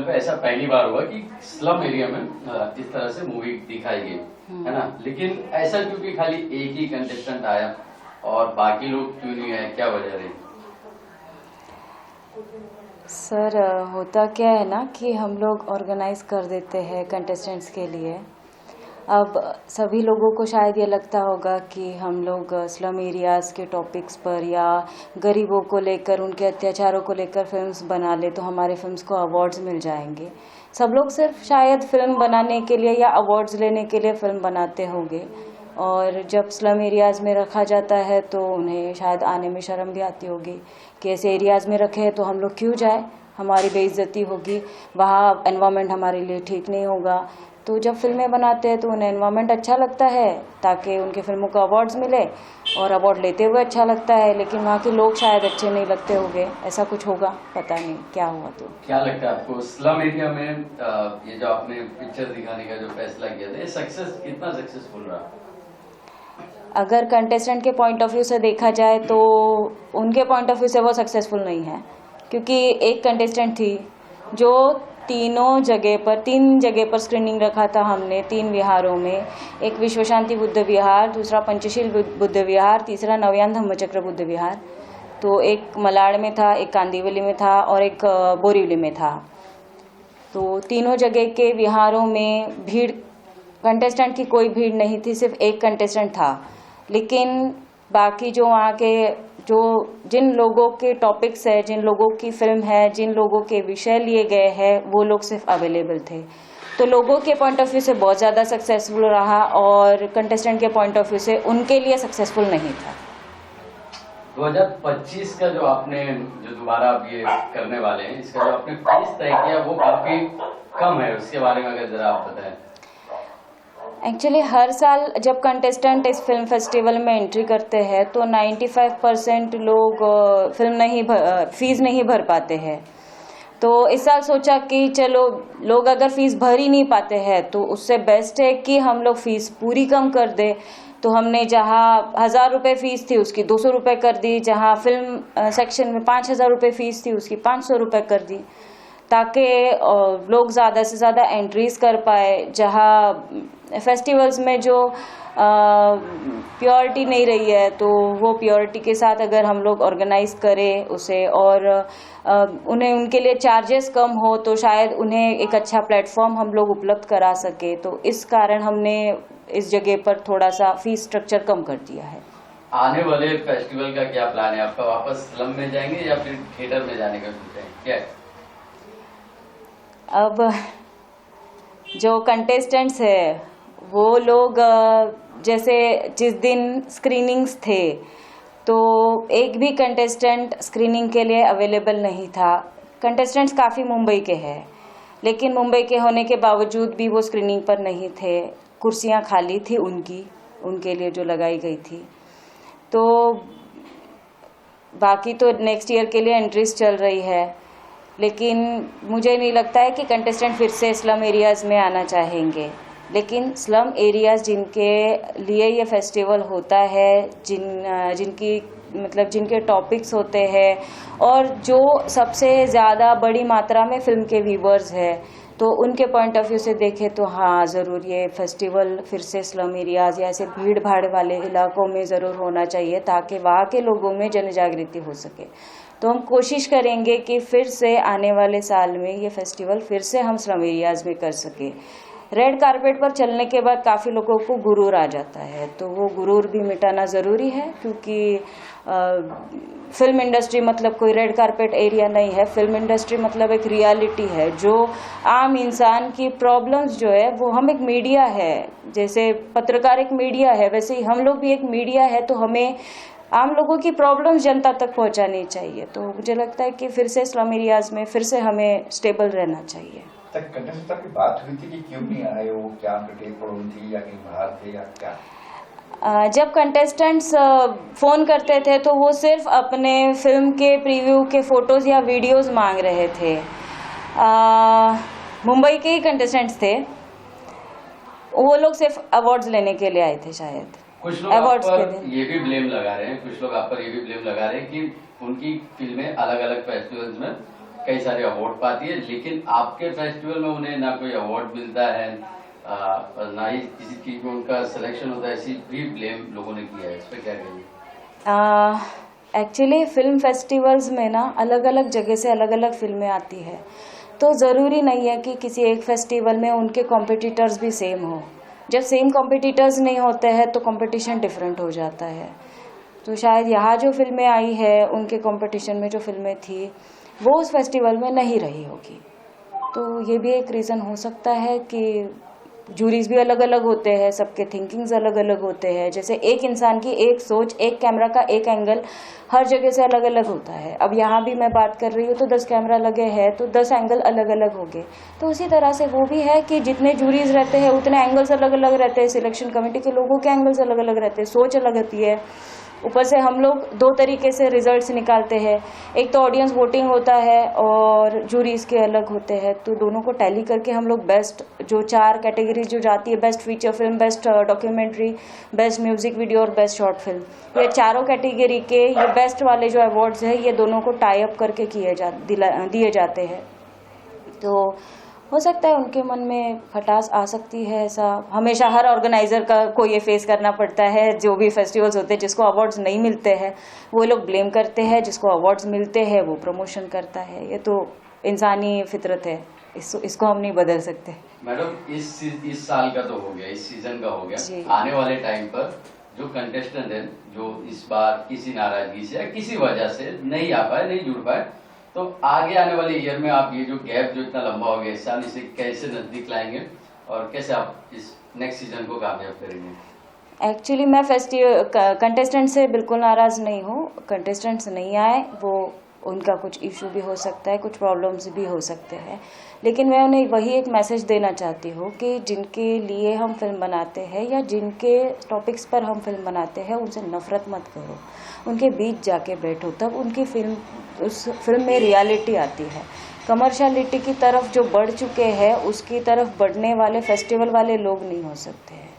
पे ऐसा पहली बार हुआ कि स्लम एरिया में इस तरह से मूवी दिखाई गई, है ना। लेकिन ऐसा क्यों कि खाली एक ही कंटेस्टेंट आया और बाकी लोग क्यों नहीं आए, क्या वजह रही? सर होता क्या है ना कि हम लोग ऑर्गेनाइज कर देते हैं कंटेस्टेंट्स के लिए। अब सभी लोगों को शायद ये लगता होगा कि हम लोग स्लम एरियाज़ के टॉपिक्स पर या गरीबों को लेकर, उनके अत्याचारों को लेकर फिल्म्स बना ले तो हमारे फिल्म्स को अवार्ड्स मिल जाएंगे। सब लोग सिर्फ शायद फिल्म बनाने के लिए या अवार्ड्स लेने के लिए फिल्म बनाते होंगे, और जब स्लम एरियाज़ में रखा जाता है तो उन्हें शायद आने में शर्म भी आती होगी कि ऐसे एरियाज़ में रखे हैं तो हम लोग क्यों जाए, हमारी बेइज्जती होगी, वहाँ एनवायरनमेंट हमारे लिए ठीक नहीं होगा। तो जब फिल्में बनाते हैं तो उन्हें एनवायरनमेंट अच्छा लगता है ताकि उनके फिल्मों को अवार्ड्स मिले, और अवार्ड लेते हुए अच्छा लगता है, लेकिन वहाँ के लोग शायद अच्छे नहीं लगते होंगे, ऐसा कुछ होगा, पता नहीं क्या हुआ। तो क्या लगता है आपको स्लम एरिया में ये जो आपने पिक्चर दिखाने का जो फैसला किया था, ये सक्सेस कितना सक्सेसफुल रहा? अगर कंटेस्टेंट के पॉइंट ऑफ व्यू से देखा जाए तो उनके पॉइंट ऑफ व्यू से वो सक्सेसफुल नहीं है, क्योंकि एक कंटेस्टेंट थी जो तीन जगह पर स्क्रीनिंग रखा था हमने, 3 विहारों में। एक विश्व शांति बुद्ध विहार, दूसरा पंचशील बुद्ध विहार, तीसरा नवयान धम्मचक्र बुद्ध विहार। तो एक मलाड में था, एक कांदिवली में था और एक बोरीवली में था। तो तीनों जगह के विहारों में भीड़, कंटेस्टेंट की कोई भीड़ नहीं थी, सिर्फ एक कंटेस्टेंट था। लेकिन बाकी जो वहाँ के जिन लोगों के टॉपिक्स है, जिन लोगों की फिल्म है, जिन लोगों के विषय लिए गए हैं, वो लोग सिर्फ अवेलेबल थे। तो लोगों के पॉइंट ऑफ व्यू से बहुत ज़्यादा सक्सेसफुल रहा और कंटेस्टेंट के पॉइंट ऑफ व्यू से उनके लिए सक्सेसफुल नहीं था। 2025 का जो आपने दोबारा आप ये करने वाले हैं, इसका जो आपने फीस तय किया वो काफी कम है, उसके बारे में अगर जरा आप बताएं। एक्चुअली हर साल जब कंटेस्टेंट इस फिल्म फेस्टिवल में एंट्री करते हैं तो 95% लोग फीस नहीं भर पाते हैं। तो इस साल सोचा कि चलो, लोग अगर फीस भर ही नहीं पाते हैं तो उससे बेस्ट है कि हम लोग फीस पूरी कम कर दे। तो हमने जहाँ 1000 रुपये फीस थी उसकी 200 रुपये कर दी, जहाँ फिल्म सेक्शन में 5000 रुपये फीस थी उसकी 500 रुपये कर दी, ताकि लोग ज़्यादा से ज़्यादा एंट्रीज कर पाए। जहाँ फेस्टिवल्स में जो प्योरिटी नहीं रही है तो वो प्योरिटी के साथ अगर हम लोग ऑर्गेनाइज करें उसे, और उन्हें उनके लिए चार्जेस कम हो तो शायद उन्हें एक अच्छा प्लेटफॉर्म हम लोग उपलब्ध करा सके। तो इस कारण हमने इस जगह पर थोड़ा सा फीस स्ट्रक्चर कम कर दिया है। आने वाले फेस्टिवल का क्या प्लान है आपका? वापस स्लम में जाएंगे या फिर थिएटर में जाने का सोचा है, क्या है? अब जो कंटेस्टेंट्स है वो लोग, जैसे जिस दिन स्क्रीनिंग्स थे तो एक भी कंटेस्टेंट स्क्रीनिंग के लिए अवेलेबल नहीं था। कंटेस्टेंट्स काफ़ी मुंबई के हैं, लेकिन मुंबई के होने के बावजूद भी वो स्क्रीनिंग पर नहीं थे। कुर्सियां खाली थी उनके लिए जो लगाई गई थी। तो बाकी तो नेक्स्ट ईयर के लिए एंट्रीज चल रही है, लेकिन मुझे नहीं लगता है कि कंटेस्टेंट फिर से स्लम एरियाज़ में आना चाहेंगे। लेकिन स्लम एरियाज़ जिनके लिए ये फेस्टिवल होता है, जिनके टॉपिक्स होते हैं और जो सबसे ज़्यादा बड़ी मात्रा में फिल्म के व्यूवर्स है, तो उनके पॉइंट ऑफ व्यू से देखें तो हाँ, ज़रूर ये फेस्टिवल फिर से स्लम एरियाज़ या ऐसे भीड़ भाड़ वाले इलाकों में ज़रूर होना चाहिए, ताकि वहाँ के लोगों में जन जागृति हो सके। तो हम कोशिश करेंगे कि फिर से आने वाले साल में ये फेस्टिवल फिर से हम स्लम एरियाज़ में कर सके। रेड कारपेट पर चलने के बाद काफ़ी लोगों को गुरूर आ जाता है, तो वो गुरूर भी मिटाना ज़रूरी है, क्योंकि फिल्म इंडस्ट्री मतलब कोई रेड कारपेट एरिया नहीं है। फिल्म इंडस्ट्री मतलब एक रियलिटी है, जो आम इंसान की प्रॉब्लम्स जो है वो, हम एक मीडिया है, जैसे पत्रकार एक मीडिया है, वैसे ही हम लोग भी एक मीडिया है। तो हमें आम लोगों की प्रॉब्लम्स जनता तक पहुंचानी चाहिए। तो मुझे लगता है कि फिर से स्लम एरियाज़ में फिर से हमें स्टेबल रहना चाहिए। कंटेस्टेंट की बात हुई थी कि क्यों नहीं आए वो, क्या उनकी प्रॉब्लम थी या कहीं बाहर थे या क्या? जब कंटेस्टेंट्स फ़ोन करते थे तो वो सिर्फ अपने फिल्म के प्रीव्यू के फ़ोटोज़ या वीडियोज़ मांग रहे थे। मुंबई के ही कंटेस्टेंट्स थे, वो लोग सिर्फ अवार्ड्स लेने के लिए आए थे शायद। कुछ लोग आप पर ये भी ब्लेम लगा रहे हैं, कि उनकी फिल्में अलग अलग फेस्टिवल्स में कई सारे अवार्ड पाती है, लेकिन आपके फेस्टिवल में उन्हें ना कोई अवार्ड मिलता है और ना ही किसी चीज में उनका सिलेक्शन होता है, ऐसी भी ब्लेम लोगों ने किया है, इस पर क्या कहेंगे? एक्चुअली फिल्म फेस्टिवल्स में ना अलग अलग जगह से अलग अलग फिल्में आती है, तो ज़रूरी नहीं है कि किसी एक फेस्टिवल में उनके कॉम्पिटिटर्स भी सेम हो। जब सेम कॉम्पिटिटर्स नहीं होते हैं तो कंपटीशन डिफरेंट हो जाता है। तो शायद यहाँ जो फिल्में आई है, उनके कंपटीशन में जो फिल्में थी वो उस फेस्टिवल में नहीं रही होगी। तो ये भी एक रीज़न हो सकता है कि जूरीज भी अलग अलग होते हैं, सबके थिंकिंग्स अलग अलग होते हैं। जैसे एक इंसान की एक सोच, एक कैमरा का एक एंगल हर जगह से अलग अलग होता है। अब यहाँ भी मैं बात कर रही हूँ तो 10 कैमरा लगे हैं तो 10 एंगल अलग अलग हो गए। तो उसी तरह से वो भी है कि जितने जूरीज रहते हैं उतने एंगल्स अलग अलग रहते हैं, सिलेक्शन कमेटी के लोगों के एंगल्स अलग अलग रहते हैं, सोच अलग होती है। ऊपर से हम लोग 2 तरीके से रिजल्ट्स निकालते हैं, एक तो ऑडियंस वोटिंग होता है और जूरीज के अलग होते हैं। तो दोनों को टैली करके हम लोग बेस्ट जो 4 कैटेगरीज जो जाती है, best feature film, best documentary, best music video और बेस्ट शॉर्ट फिल्म, ये चारों कैटेगरी के ये बेस्ट वाले जो अवार्ड्स है ये दोनों को टाई अप करके दिए जाते हैं। तो हो सकता है उनके मन में खटास आ सकती है। ऐसा हमेशा हर ऑर्गेनाइजर को ये फेस करना पड़ता है। जो भी फेस्टिवल्स होते हैं जिसको अवार्ड्स नहीं मिलते हैं वो लोग ब्लेम करते हैं, जिसको अवार्ड्स मिलते हैं वो प्रमोशन करता है। ये तो इंसानी फितरत है, इसको हम नहीं बदल सकते। मैडम इस साल का तो हो गया, इस सीजन का हो गया। आने वाले टाइम पर जो कंटेस्टेंट है जो इस बार किसी नाराजगी से या किसी वजह से नहीं आ पाए, नहीं जुड़ पाए, तो आगे आने वाले ईयर में आप ये जो गैप जो इतना लंबा हो गया इस साल, इसे कैसे नजदीक लाएंगे और कैसे आप इस नेक्स्ट सीजन को कामयाब करेंगे? एक्चुअली मैं कंटेस्टेंट से बिल्कुल नाराज नहीं हूँ। कंटेस्टेंट्स नहीं आए, वो उनका कुछ इशू भी हो सकता है, कुछ प्रॉब्लम्स भी हो सकते हैं, लेकिन मैं उन्हें वही एक मैसेज देना चाहती हूँ कि जिनके लिए हम फिल्म बनाते हैं या जिनके टॉपिक्स पर हम फिल्म बनाते हैं उनसे नफरत मत करो, उनके बीच जाके बैठो, तब उनकी उस फिल्म में रियलिटी आती है। कमर्शियलिटी की तरफ जो बढ़ चुके हैं उसकी तरफ बढ़ने वाले फेस्टिवल वाले लोग नहीं हो सकते हैं।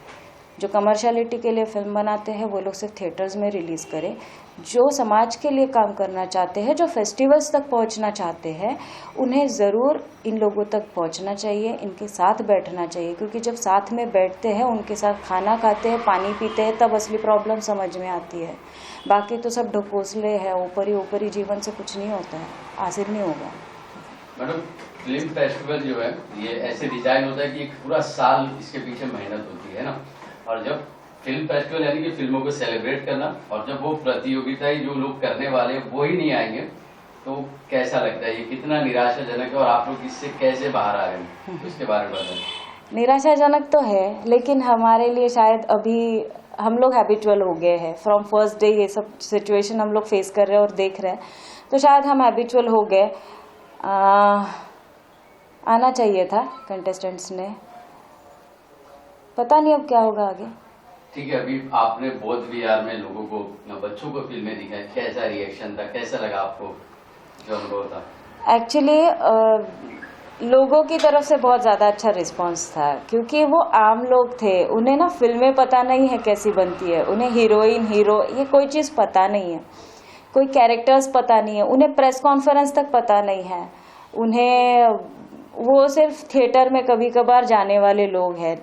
जो कमर्शियलिटी के लिए फिल्म बनाते हैं वो लोग सिर्फ थिएटर्स में रिलीज़ करें। जो समाज के लिए काम करना चाहते हैं, जो फेस्टिवल्स तक पहुंचना चाहते हैं, उन्हें ज़रूर इन लोगों तक पहुंचना चाहिए, इनके साथ बैठना चाहिए, क्योंकि जब साथ में बैठते हैं, उनके साथ खाना खाते हैं, पानी पीते हैं, तब असली प्रॉब्लम समझ में आती है। बाकी तो सब ढकोसले है, ऊपरी जीवन से कुछ नहीं होता है, हासिल नहीं होगा। मैडम, फिल्म फेस्टिवल जो है ये ऐसे डिजाइन होता है कि एक पूरा साल इसके पीछे मेहनत होती है ना, और जब फिल्म फेस्टिवल यानी कि फिल्मों को सेलिब्रेट करना, और जब वो प्रतियोगिताएं जो लोग करने वाले हैं वो ही नहीं आएंगे तो कैसा लगता है? ये कितना निराशाजनक है और आप लोग इससे कैसे बाहर आ रहे हैं, तो इसके बारे में बताएं। निराशाजनक तो है, लेकिन हमारे लिए शायद अभी हम लोग हैबिचुअल हो गए हैं। फ्रॉम फर्स्ट डे ये सब सिचुएशन हम लोग फेस कर रहे हैं और देख रहे हैं, तो शायद हम हैबिचुअल हो गए। आना चाहिए था कंटेस्टेंट्स ने, पता नहीं अब क्या होगा आगे। ठीक है, अभी आपने बोध विहार में लोगों को, बच्चों को फिल्में दिखाई, कैसा रिएक्शन था, कैसा लगा आपको जो अनुभव था? एक्चुअली लोगों की तरफ से बहुत ज़्यादा अच्छा रिस्पांस था, क्योंकि वो आम लोग थे, उन्हें ना फिल्में पता नहीं है कैसी बनती है, उन्हें हीरोइन हीरो ये कोई चीज़ पता नहीं है, कोई कैरेक्टर्स पता नहीं है, उन्हें प्रेस कॉन्फ्रेंस तक पता नहीं है, उन्हें वो सिर्फ थिएटर में कभी कभार जाने वाले लोग हैं,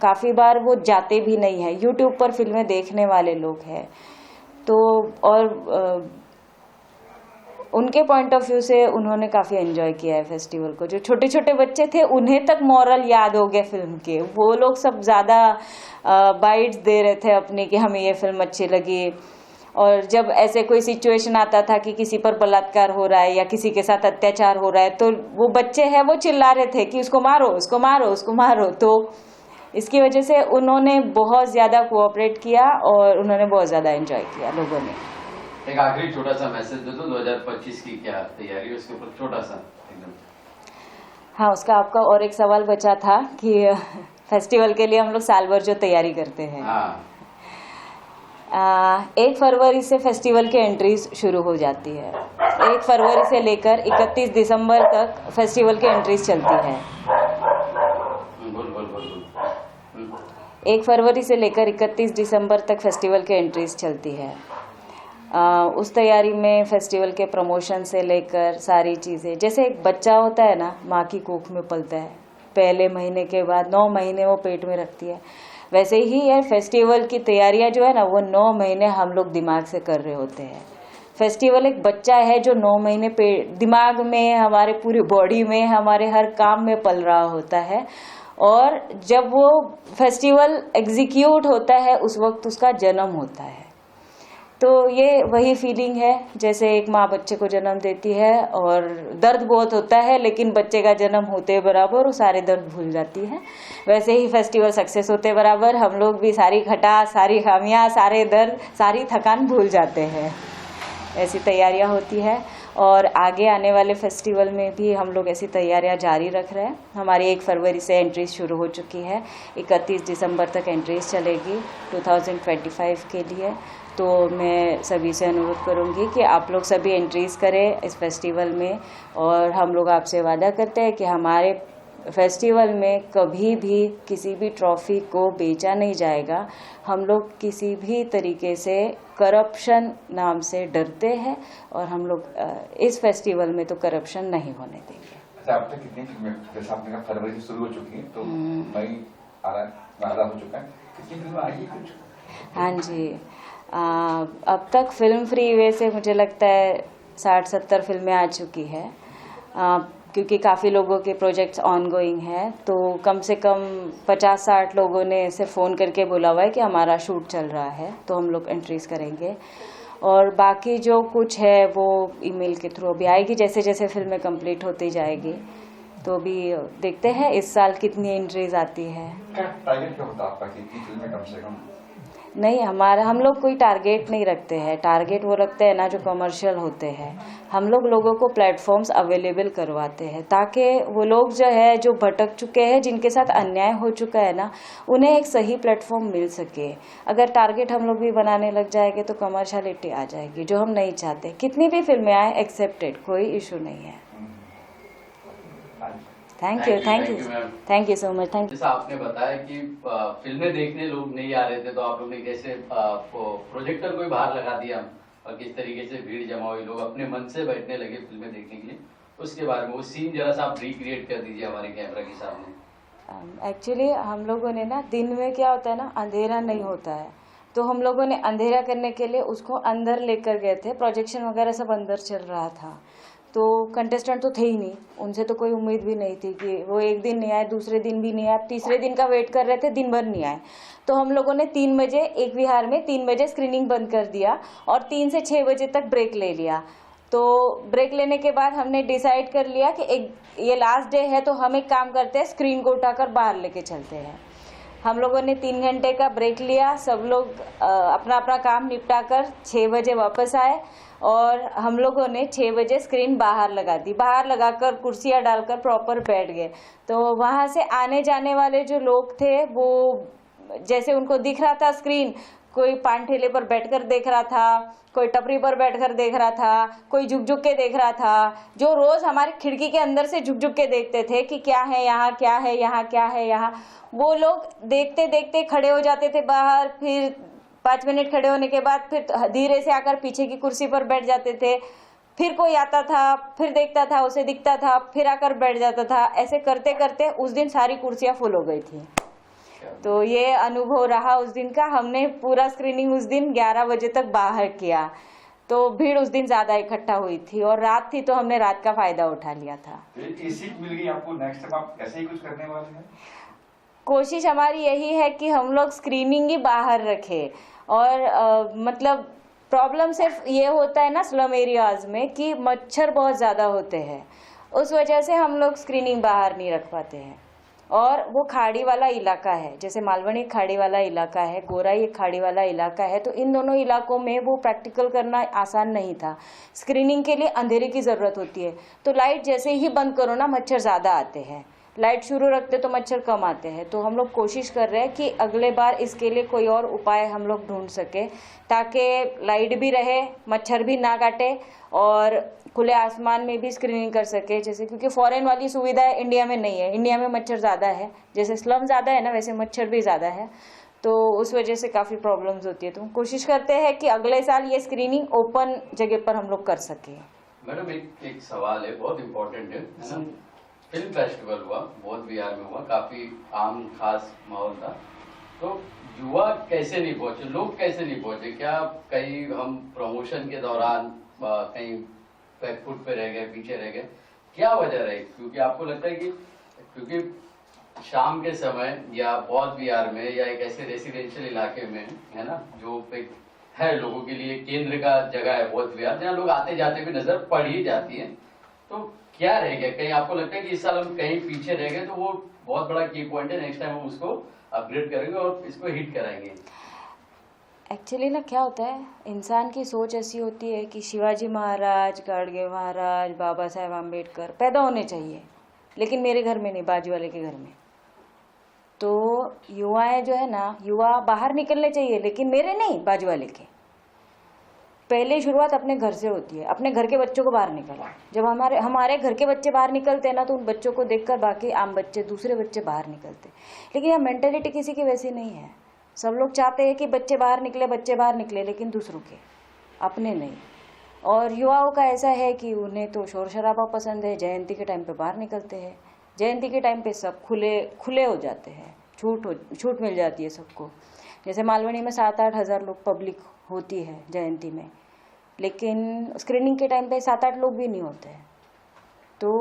काफ़ी बार वो जाते भी नहीं है, यूट्यूब पर फिल्में देखने वाले लोग हैं। तो और उनके पॉइंट ऑफ व्यू से उन्होंने काफ़ी एंजॉय किया है फेस्टिवल को। जो छोटे छोटे बच्चे थे उन्हें तक मॉरल याद हो गया फिल्म के, वो लोग सब ज़्यादा बाइट्स दे रहे थे अपने कि हमें ये फिल्म अच्छी लगी। और जब ऐसे कोई सिचुएशन आता था कि किसी पर बलात्कार हो रहा है या किसी के साथ अत्याचार हो रहा है, तो वो बच्चे हैं वो चिल्ला रहे थे कि उसको मारो, उसको मारो, उसको मारो। तो इसकी वजह से उन्होंने बहुत ज़्यादा कोऑपरेट किया और उन्होंने बहुत ज़्यादा एंजॉय किया लोगों ने। एक आखिरी छोटा सा मैसेज दे दो, 2025 की क्या तैयारी है उसके ऊपर छोटा सा एकदम। हाँ, उसका आपका और एक सवाल बचा था कि फेस्टिवल के लिए हम लोग साल भर जो तैयारी करते हैं। हाँ। 1 फरवरी से फेस्टिवल की एंट्रीज शुरू हो जाती है। 1 फरवरी से लेकर 31 दिसंबर तक फेस्टिवल की एंट्रीज चलती है। 1 फरवरी से लेकर 31 दिसंबर तक फेस्टिवल की एंट्रीज चलती है। उस तैयारी में फेस्टिवल के प्रमोशन से लेकर सारी चीज़ें, जैसे एक बच्चा होता है ना, माँ की कोख में पलता है, पहले महीने के बाद 9 महीने वो पेट में रखती है, वैसे ही ये फेस्टिवल की तैयारियां जो है ना, वो 9 महीने हम लोग दिमाग से कर रहे होते हैं। फेस्टिवल एक बच्चा है जो 9 महीने दिमाग में, हमारे पूरी बॉडी में, हमारे हर काम में पल रहा होता है, और जब वो फेस्टिवल एग्जीक्यूट होता है उस वक्त उसका जन्म होता है। तो ये वही फीलिंग है जैसे एक माँ बच्चे को जन्म देती है, और दर्द बहुत होता है, लेकिन बच्चे का जन्म होते बराबर वो सारे दर्द भूल जाती है। वैसे ही फेस्टिवल सक्सेस होते बराबर हम लोग भी सारी खटास, सारी खामियां, सारे दर्द, सारी थकान भूल जाते हैं। ऐसी तैयारियां होती है, और आगे आने वाले फेस्टिवल में भी हम लोग ऐसी तैयारियां जारी रख रहे हैं। हमारी 1 फरवरी से एंट्रीज शुरू हो चुकी है, 31 दिसंबर तक एंट्रीज चलेगी 2025 के लिए। तो मैं सभी से अनुरोध करूंगी कि आप लोग सभी एंट्रीज करें इस फेस्टिवल में, और हम लोग आपसे वादा करते हैं कि हमारे फेस्टिवल में कभी भी किसी भी ट्रॉफी को बेचा नहीं जाएगा। हम लोग किसी भी तरीके से करप्शन नाम से डरते हैं, और हम लोग इस फेस्टिवल में तो करप्शन नहीं होने देंगे। अच्छा, अब तक कितनी फिल्में, जैसे आपने कहा फरवरी से शुरू हो चुकी हैं, तो मई आधा हो चुका है, कितनी फिल्में आई है कुछ? हाँ जी, अब तक फिल्म फ्री वे से मुझे लगता है 60-70 फिल्में आ चुकी है, क्योंकि काफ़ी लोगों के प्रोजेक्ट्स ऑनगोइंग हैं। तो कम से कम 50-60 लोगों ने सिर्फ फ़ोन करके बोला हुआ है कि हमारा शूट चल रहा है, तो हम लोग एंट्रीज करेंगे। और बाकी जो कुछ है वो ईमेल के थ्रू अभी आएगी, जैसे जैसे फिल्में कंप्लीट होती जाएगी। तो अभी देखते हैं इस साल कितनी एंट्रीज आती है। क्या टारगेट क्या होता है आपका कि इतनी फिल्में कम से कम? नहीं, हम लोग कोई टारगेट नहीं रखते हैं। टारगेट वो रखते हैं ना जो कमर्शियल होते हैं। हम लोग लोगों को प्लेटफॉर्म्स अवेलेबल करवाते हैं, ताकि वो लोग जो है, जो भटक चुके हैं, जिनके साथ अन्याय हो चुका है ना, उन्हें एक सही प्लेटफॉर्म मिल सके। अगर टारगेट हम लोग भी बनाने लग जाएंगे तो कमर्शियलिटी आ जाएगी, जो हम नहीं चाहते। कितनी भी फिल्में आए एक्सेप्टेड, कोई इशू नहीं है। Thank you so much. Thank you. जैसा आपने बताया कि फिल्में देखने लोग नहीं आ रहे थे, तो आप लोग ने कैसे प्रोजेक्टर को ही बाहर लगा दिया, और किस तरीके से भीड़ जमा हुई, लोग अपने मन से बैठने लगे फिल्में देखने के लिए, उसके बारे में वो सीन जरा सा आप रिक्रिएट कर दीजिए हमारे कैमरा के सामने। एक्चुअली हम लोगों ने ना, दिन में क्या होता है ना, अंधेरा नहीं होता है, तो हम लोगों ने अंधेरा करने के लिए उसको अंदर लेकर गए थे। प्रोजेक्शन वगैरह सब अंदर चल रहा था, तो कंटेस्टेंट तो थे ही नहीं, उनसे तो कोई उम्मीद भी नहीं थी कि वो एक दिन नहीं आए, दूसरे दिन भी नहीं आए, तीसरे दिन का वेट कर रहे थे, दिन भर नहीं आए। तो हम लोगों ने 3 बजे, एक विहार में 3 बजे स्क्रीनिंग बंद कर दिया, और 3 से 6 बजे तक ब्रेक ले लिया। तो ब्रेक लेने के बाद हमने डिसाइड कर लिया कि ये लास्ट डे है, तो हम एक काम करते हैं, स्क्रीन को उठाकर बाहर लेके चलते हैं। हम लोगों ने 3 घंटे का ब्रेक लिया, सब लोग अपना अपना काम निपटा कर 6 बजे वापस आए, और हम लोगों ने 6 बजे स्क्रीन बाहर लगा दी। बाहर लगाकर कुर्सियां डालकर प्रॉपर बैठ गए। तो वहाँ से आने जाने वाले जो लोग थे, वो जैसे उनको दिख रहा था स्क्रीन, कोई पान ठेले पर बैठकर देख रहा था, कोई टपरी पर बैठकर देख रहा था, कोई झुक झुक के देख रहा था। जो रोज हमारी खिड़की के अंदर से झुक झुक के देखते थे कि क्या है यहाँ, क्या है यहाँ, क्या है यहाँ, वो लोग देखते देखते खड़े हो जाते थे बाहर। फिर 5 मिनट खड़े होने के बाद फिर धीरे से आकर पीछे की कुर्सी पर बैठ जाते थे। फिर कोई आता था, फिर देखता था, उसे दिखता था, फिर आकर बैठ जाता था। ऐसे करते करते उस दिन सारी कुर्सियां फुल हो गई थी। तो ये अनुभव रहा उस दिन का। हमने पूरा स्क्रीनिंग उस दिन 11 बजे तक बाहर किया, तो भीड़ उस दिन ज्यादा इकट्ठा हुई थी, और रात थी तो हमने रात का फायदा उठा लिया था। सीख मिल गई आपको, नेक्स्ट टाइम आप ऐसे ही कुछ करने वाले हैं? कोशिश हमारी यही है कि हम लोग स्क्रीनिंग ही बाहर रखें। और मतलब प्रॉब्लम सिर्फ ये होता है ना स्लम एरियाज में कि मच्छर बहुत ज़्यादा होते हैं, उस वजह से हम लोग स्क्रीनिंग बाहर नहीं रख पाते हैं। और वो खाड़ी वाला इलाका है, जैसे मालवनी खाड़ी वाला इलाका है, गोराई एक खाड़ी वाला इलाका है, तो इन दोनों इलाकों में वो प्रैक्टिकल करना आसान नहीं था। स्क्रीनिंग के लिए अंधेरे की ज़रूरत होती है, तो लाइट जैसे ही बंद करो ना, मच्छर ज़्यादा आते हैं। लाइट शुरू रखते तो मच्छर कम आते हैं। तो हम लोग कोशिश कर रहे हैं कि अगले बार इसके लिए कोई और उपाय हम लोग ढूंढ सके, ताकि लाइट भी रहे, मच्छर भी ना काटे, और खुले आसमान में भी स्क्रीनिंग कर सके। जैसे क्योंकि फॉरेन वाली सुविधा इंडिया में नहीं है, इंडिया में मच्छर ज़्यादा है, जैसे स्लम ज़्यादा है ना, वैसे मच्छर भी ज़्यादा है। तो उस वजह से काफ़ी प्रॉब्लम्स होती है। तो कोशिश करते हैं कि अगले साल ये स्क्रीनिंग ओपन जगह पर हम लोग कर सके। मैडम एक सवाल है, बहुत इम्पोर्टेंट है ना। फिल्म फेस्टिवल हुआ, बहुत बिहार में हुआ, काफी आम खास माहौल था, तो युवा कैसे नहीं पहुंचे, लोग कैसे नहीं पहुंचे? क्या कहीं हम प्रमोशन के दौरान कहीं बैकफुट पे रह गए, पीछे रह गए, क्या वजह रही? क्योंकि आपको लगता है कि क्योंकि शाम के समय या बौद्ध बिहार में या एक ऐसे रेसिडेंशियल इलाके में, है ना, जो एक है लोगों के लिए केंद्र का जगह है बौद्ध विहार, जहाँ लोग आते जाते भी नजर पड़ ही जाती है, तो क्या रह गया? कहीं आपको लगता है कि इस साल हम कहीं पीछे रह गए? तो वो बहुत बड़ा की पॉइंट है, नेक्स्ट टाइम हम उसको अपग्रेड करेंगे और इसको हिट कराएंगे। एक्चुअली ना क्या होता है, इंसान की सोच ऐसी होती है कि शिवाजी महाराज, गाडगे महाराज, बाबा साहेब आम्बेडकर पैदा होने चाहिए, लेकिन मेरे घर में नहीं, बाजू वाले के घर में। तो युवाएं जो है ना, युवा बाहर निकलने चाहिए, लेकिन मेरे नहीं, बाजू वाले के। पहले शुरुआत अपने घर से होती है, अपने घर के बच्चों को बाहर निकाला। जब हमारे घर के बच्चे बाहर निकलते हैं ना, तो उन बच्चों को देखकर बाकी आम बच्चे, दूसरे बच्चे बाहर निकलते। लेकिन यह मेंटेलिटी किसी की वैसी नहीं है। सब लोग चाहते हैं कि बच्चे बाहर निकले, लेकिन दूसरों के, अपने नहीं। और युवाओं का ऐसा है कि उन्हें तो शोर शराबा पसंद है, जयंती के टाइम पे बाहर निकलते हैं, जयंती के टाइम पे सब खुले हो जाते हैं, छूट मिल जाती है सबको। जैसे मालवनी में 7-8 हज़ार लोग पब्लिक होती है जयंती में, लेकिन स्क्रीनिंग के टाइम पे 7-8 लोग भी नहीं होते हैं। तो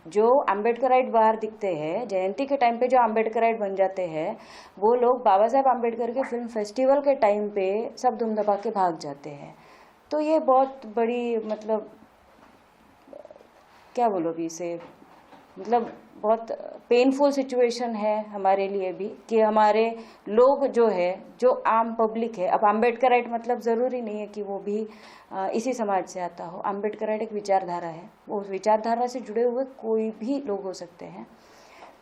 जो अम्बेडकराइट बाहर दिखते हैं, जयंती के टाइम पे जो अम्बेडकराइट बन जाते हैं, वो लोग बाबा साहेब अम्बेडकर के फिल्म फेस्टिवल के टाइम पे सब धूम दबा के भाग जाते हैं। तो ये बहुत बड़ी, मतलब क्या बोलो अभी इसे, मतलब बहुत पेनफुल सिचुएशन है हमारे लिए भी, कि हमारे लोग जो है, जो आम पब्लिक है, अब अम्बेडकराइट मतलब ज़रूरी नहीं है कि वो भी इसी समाज से आता हो। अम्बेडकराइट एक विचारधारा है, वो विचारधारा से जुड़े हुए कोई भी लोग हो सकते हैं।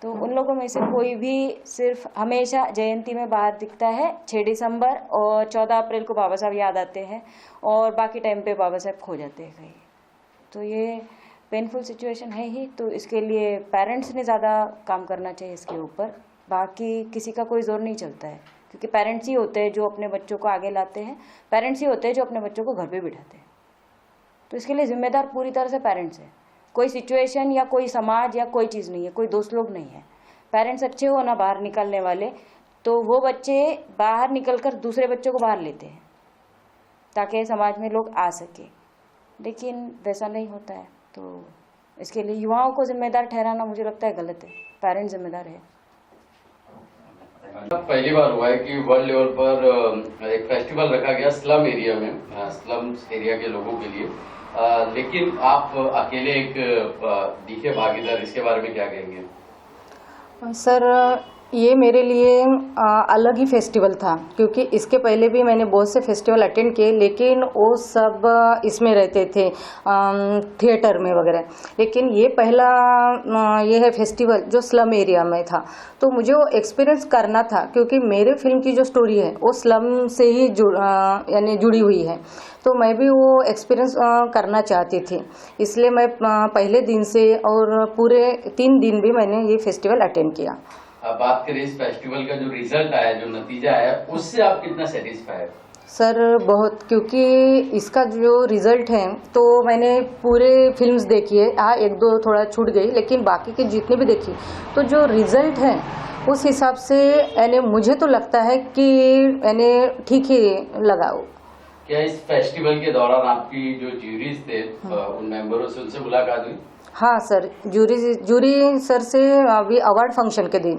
तो उन लोगों में से कोई भी सिर्फ हमेशा जयंती में बाहर दिखता है, 6 दिसंबर और 14 अप्रैल को बाबा साहब याद आते हैं, और बाकी टाइम पे बाबा साहब खो जाते हैं कहीं। तो ये पेनफुल सिचुएशन है ही। तो इसके लिए पेरेंट्स ने ज़्यादा काम करना चाहिए इसके ऊपर, बाकी किसी का कोई जोर नहीं चलता है, क्योंकि पेरेंट्स ही होते हैं जो अपने बच्चों को आगे लाते हैं, पेरेंट्स ही होते हैं जो अपने बच्चों को घर पे बिठाते हैं। तो इसके लिए जिम्मेदार पूरी तरह से पेरेंट्स है। कोई सिचुएशन या कोई समाज या कोई चीज़ नहीं है, कोई दोस्त लोग नहीं है। पेरेंट्स अच्छे हो ना बाहर निकलने वाले, तो वो बच्चे बाहर निकल कर दूसरे बच्चों को बाहर लेते हैं ताकि समाज में लोग आ सके, लेकिन वैसा नहीं होता है। तो इसके लिए युवाओं को जिम्मेदार ठहराना मुझे लगता है गलत है, पेरेंट्स जिम्मेदार है। पहली बार हुआ है कि वर्ल्ड लेवल पर एक फेस्टिवल रखा गया स्लम एरिया में, स्लम एरिया के लोगों के लिए, लेकिन आप अकेले एक दिखे भागीदार, इसके बारे में क्या कहेंगे? सर, ये मेरे लिए अलग ही फेस्टिवल था, क्योंकि इसके पहले भी मैंने बहुत से फेस्टिवल अटेंड किए, लेकिन वो सब इसमें रहते थे थिएटर में वगैरह। लेकिन ये पहला ये है फेस्टिवल जो स्लम एरिया में था, तो मुझे वो एक्सपीरियंस करना था, क्योंकि मेरे फिल्म की जो स्टोरी है वो स्लम से ही यानी जुड़ी हुई है। तो मैं भी वो एक्सपीरियंस करना चाहती थी, इसलिए मैं पहले दिन से और पूरे 3 दिन भी मैंने ये फेस्टिवल अटेंड किया। अब बात करें इस फेस्टिवल का जो रिजल्ट आया, जो नतीजा आया, उससे आप कितना सेटिस्फाई है? सर बहुत, क्योंकि इसका जो रिजल्ट है, तो मैंने पूरे फिल्म्स देखी है, हाँ 1-2 थोड़ा छूट गई, लेकिन बाकी के जितने भी देखी, तो जो रिजल्ट है उस हिसाब से यानी मुझे तो लगता है कि यानी ठीक ही लगा। क्या इस फेस्टिवल के दौरान आपकी जो ज्यूरीज थे उन मेंबरों से, उनसे मुलाकात हुई? हाँ सर, जूरी सर से अभी अवार्ड फंक्शन के दिन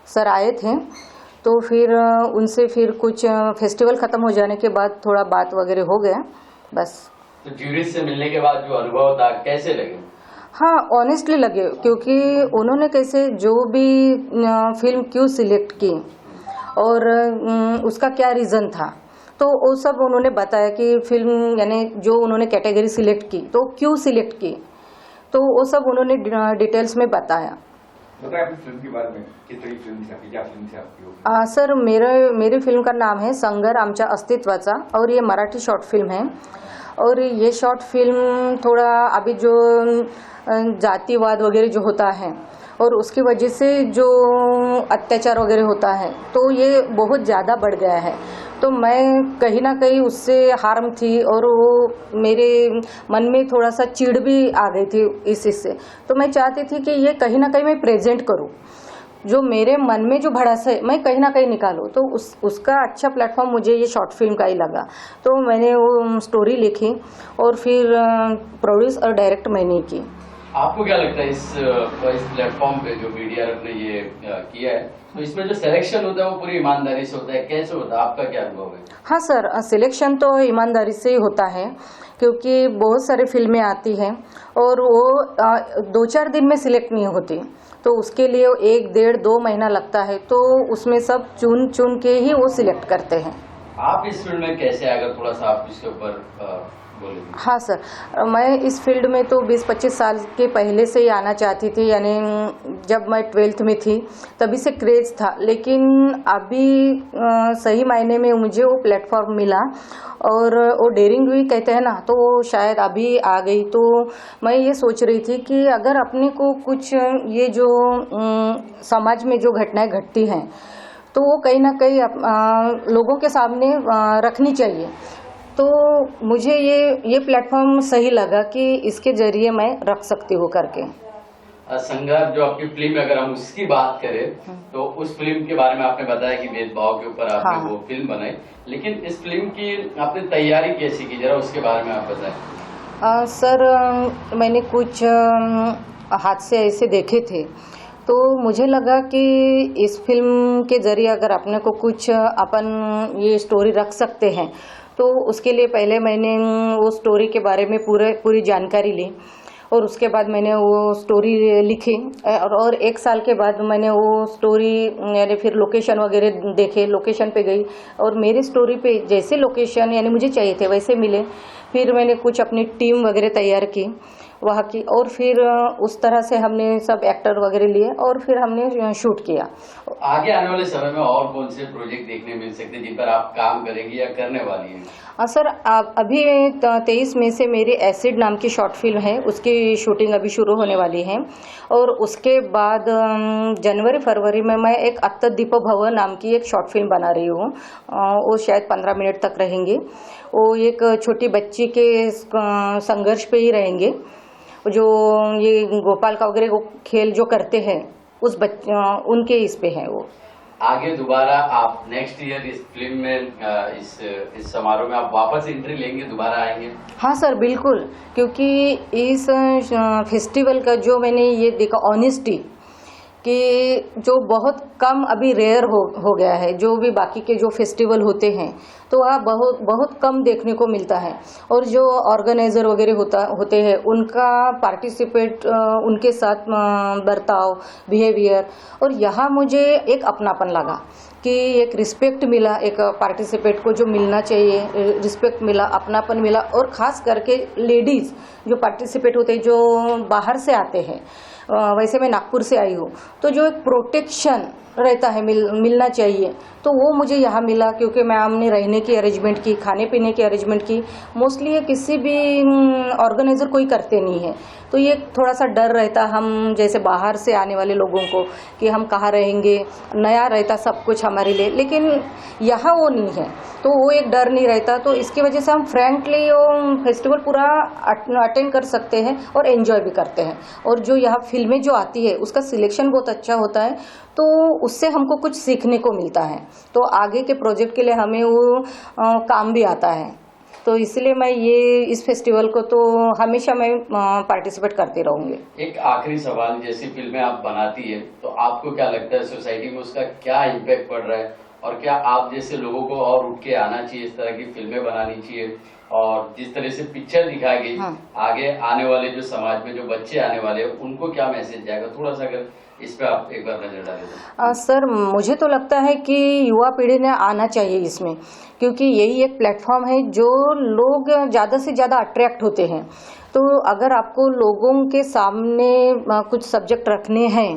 सर आए थे, तो फिर उनसे फिर कुछ फेस्टिवल ख़त्म हो जाने के बाद थोड़ा बात वगैरह हो गया बस। तो ज्यूरीज से मिलने के बाद जो अनुभव था, कैसे लगे? हाँ, ऑनेस्टली लगे, क्योंकि उन्होंने कैसे जो भी फिल्म क्यों सिलेक्ट की और उसका क्या रीज़न था, तो वो सब उन्होंने बताया कि फिल्म यानी जो उन्होंने कैटेगरी सिलेक्ट की तो क्यों सिलेक्ट की, तो वो सब उन्होंने डिटेल्स में बताया। बताइए अपनी फिल्म के बारे में, किस तरह की फिल्म थी आपकी, क्या फिल्म थी आपकी? सर, मेरी फिल्म का नाम है संघर्ष आमच्या अस्तित्वाचा, और ये मराठी शॉर्ट फिल्म है। और ये शॉर्ट फिल्म थोड़ा अभी जो जातिवाद वगैरह जो होता है और उसकी वजह से जो अत्याचार वगैरह होता है तो ये बहुत ज़्यादा बढ़ गया है। तो मैं कहीं ना कहीं उससे हार्म थी और वो मेरे मन में थोड़ा सा चिढ़ भी आ गई थी इस इससे। तो मैं चाहती थी कि ये कहीं ना कहीं मैं प्रेजेंट करूं, जो मेरे मन में जो भड़ास है मैं कहीं ना कहीं निकालूं। तो उसका अच्छा प्लेटफॉर्म मुझे ये शॉर्ट फिल्म का ही लगा। तो मैंने वो स्टोरी लिखी और फिर प्रोड्यूस और डायरेक्ट मैंने की। आपको क्या लगता है इस प्लेटफॉर्म पे जो मीडिया ने ये किया है, तो इसमें जो सिलेक्शन होता है वो पूरी ईमानदारी से होता है, कैसे होता है, आपका क्या अनुभव है? हाँ सर, सिलेक्शन तो ईमानदारी से ही होता है, क्योंकि बहुत सारी फिल्में आती हैं और वो 2-4 दिन में सिलेक्ट नहीं होती। तो उसके लिए 1-1.5-2 महीना लगता है। तो उसमें सब चुन चुन के ही वो सिलेक्ट करते हैं। आप इस फील्ड में कैसे आए, अगर थोड़ा सा आप इसके ऊपर बोलेंगे? हाँ सर, मैं इस फील्ड में तो 20-25 साल के पहले से ही आना चाहती थी, यानी जब मैं 12th में थी तभी से क्रेज़ था। लेकिन अभी सही मायने में मुझे वो प्लेटफॉर्म मिला और वो डेयरिंग भी कहते हैं ना, तो वो शायद अभी आ गई। तो मैं ये सोच रही थी कि अगर अपने को कुछ ये जो समाज में जो घटनाएं घटती हैं तो वो कहीं ना कहीं लोगों के सामने रखनी चाहिए। तो मुझे ये प्लेटफॉर्म सही लगा कि इसके जरिए मैं रख सकती हूँ करके। संघर्ष जो आपकी फिल्म, अगर हम उसकी बात करें तो उस फिल्म के बारे में आपने बताया कि भेदभाव के ऊपर आपने हाँ। वो फिल्म बनाई, लेकिन इस फिल्म की आपने तैयारी कैसी की, जरा उसके बारे में आप बताएं। सर, मैंने कुछ हादसे ऐसे देखे थे तो मुझे लगा कि इस फिल्म के जरिए अगर अपने को कुछ अपन ये स्टोरी रख सकते हैं, तो उसके लिए पहले मैंने वो स्टोरी के बारे में पूरी जानकारी ली और उसके बाद मैंने वो स्टोरी लिखी और 1 साल के बाद मैंने वो स्टोरी यानी फिर लोकेशन वगैरह देखे, लोकेशन पे गई और मेरी स्टोरी पे जैसे लोकेशन यानी मुझे चाहिए थे वैसे मिले। फिर मैंने कुछ अपनी टीम वगैरह तैयार की वहाँ की और फिर उस तरह से हमने सब एक्टर वगैरह लिए और फिर हमने शूट किया। आगे आने वाले समय में और कौन से प्रोजेक्ट देखने मिल सकते हैं जिन पर आप काम करेंगी या करने वाली हैं? सर, अभी 23 मई से मेरी एसिड नाम की शॉर्ट फिल्म है, उसकी शूटिंग अभी शुरू होने वाली है और उसके बाद जनवरी-फरवरी में मैं एक अत्त दीप भव नाम की एक शॉर्ट फिल्म बना रही हूँ। वो शायद 15 मिनट तक रहेंगे। वो एक छोटी बच्ची के संघर्ष पे ही रहेंगे, जो ये गोपाल का वगैरह खेल जो करते हैं उनके इस पे है वो। आगे दोबारा आप नेक्स्ट ईयर इस फिल्म में इस समारोह में आप वापस एंट्री लेंगे, दोबारा आएंगे? हाँ सर, बिल्कुल, क्योंकि इस फेस्टिवल का जो मैंने ये देखा ऑनेस्टी कि जो बहुत कम अभी रेयर हो गया है, जो भी बाकी के जो फेस्टिवल होते हैं तो वह बहुत कम देखने को मिलता है और जो ऑर्गेनाइज़र वगैरह होते हैं उनका पार्टिसिपेट, उनके साथ बर्ताव, बिहेवियर, और यहाँ मुझे एक अपनापन लगा कि एक रिस्पेक्ट मिला, एक पार्टिसिपेट को जो मिलना चाहिए रिस्पेक्ट मिला, अपनापन मिला। और ख़ास करके लेडीज़ जो पार्टिसिपेट होते हैं, जो बाहर से आते हैं, वैसे मैं नागपुर से आई हूँ, तो जो एक प्रोटेक्शन रहता है मिलना चाहिए, तो वो मुझे यहाँ मिला क्योंकि मैं हमने रहने की अरेंजमेंट की, खाने पीने की अरेंजमेंट की। मोस्टली ये किसी भी ऑर्गेनाइज़र कोई करते नहीं है, तो ये थोड़ा सा डर रहता हम जैसे बाहर से आने वाले लोगों को कि हम कहाँ रहेंगे, नया रहता सब कुछ हमारे लिए, लेकिन यहाँ वो नहीं है, तो वो एक डर नहीं रहता। तो इसकी वजह से हम फ्रेंकली वो फेस्टिवल पूरा अटेंड कर सकते हैं और एंजॉय भी करते हैं। और जो यहाँ फिल्में जो आती है उसका सिलेक्शन बहुत अच्छा होता है, तो उससे हमको कुछ सीखने को मिलता है, तो आगे के प्रोजेक्ट के लिए हमें वो काम भी आता है। तो इसलिए मैं इस फेस्टिवल को तो हमेशा मैं पार्टिसिपेट करती रहूँगी। एक आखिरी सवाल, जैसी फिल्में आप बनाती है तो आपको क्या लगता है सोसाइटी में उसका क्या इम्पैक्ट पड़ रहा है, और क्या आप जैसे लोगों को और उठ के आना चाहिए, इस तरह की फिल्में बनानी चाहिए, और जिस तरह से पिक्चर दिखाई गई, हाँ। आगे आने वाले जो समाज में जो बच्चे आने वाले हैं उनको क्या मैसेज जाएगा, थोड़ा सा अगर इस पे आप एक बार नजर डालें। सर, मुझे तो लगता है कि युवा पीढ़ी ने आना चाहिए इसमें, क्योंकि यही एक प्लेटफॉर्म है जो लोग ज़्यादा से ज़्यादा अट्रैक्ट होते हैं। तो अगर आपको लोगों के सामने कुछ सब्जेक्ट रखने हैं